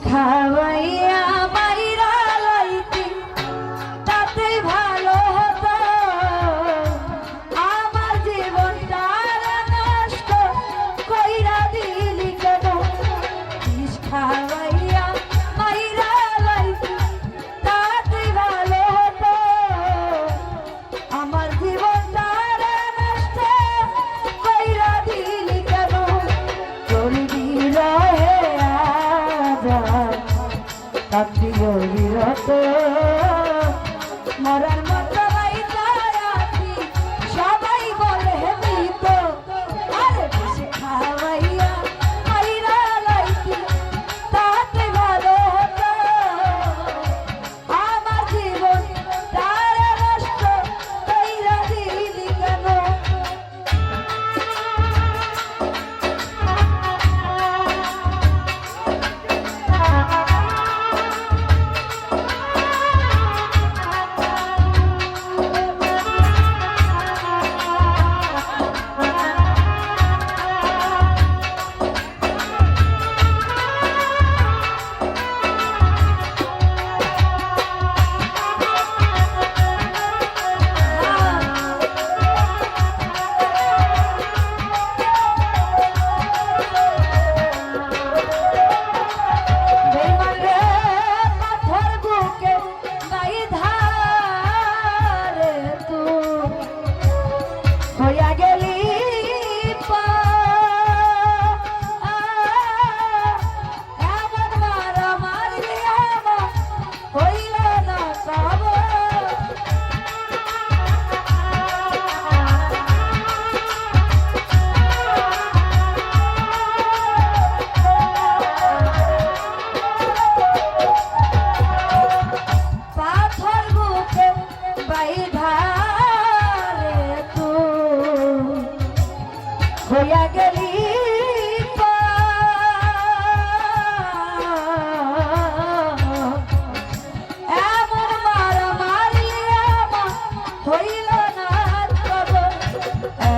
খাওয়াইয়া মাইরা লাইতি তাতে ভালো হতো আমার জীবনটা নষ্ট কইরা দিলি কেন বিষ খাওয়াইয়া মাইরা লাইতি তাতে ভালো হতো আমার জীবনটা নষ্ট কইরা দিলি কেন চলবি রহে কাটি বিরত মরার মতো আছি সবাই বলে মৃত আরে বেশি খাওয়াইয়া মাইরা লাইতি তাতে ভালো হতো আমার জীবন তারে নষ্ট কইরা দিলি কেন হইয়া গেলি এমন মারা মারলি আমার হইল না তব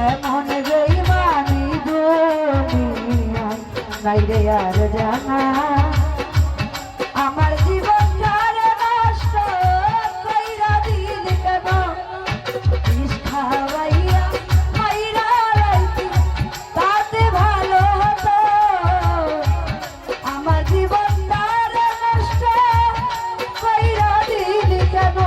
এমন বেঈমানি দুনিয়ায় নাই রে আর জানা আমার জীবনটা নষ্ট কইরা দিলি কেন বিষ খাওয়াইয়া মাইরা লাইতি তাতে ভালো হতো আমার জীবনটা নষ্ট কইরা দিলি কেন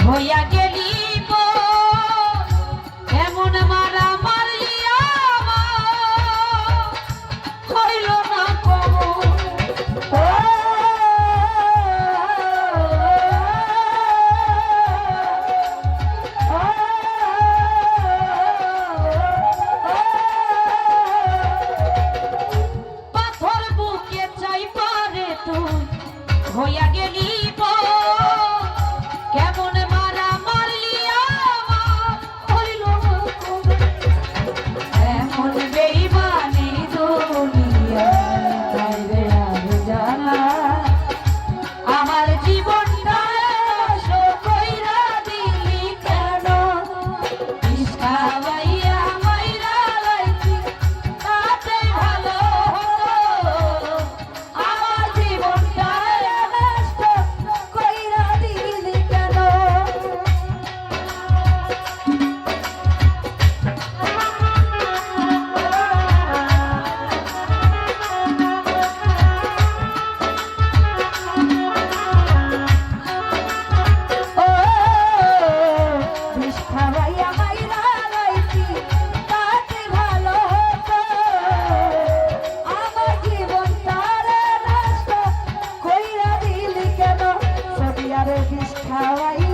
হইয়া গেলি এমন মারা মারিয়া হইল না পাথর বুকে চাই পারে তুই হইয়া গেলি কেমন মারা মারলি হইল এমন বেইমানি দুনিয়া বাইরে আর জানা আমার জীবনটা কইরা দিলি কেন ইসকাবাইয়া মাইরা লাইছি তাতে ভালো হতো আমার জীবনটা নষ্ট কইরা দিলি কেন How are you?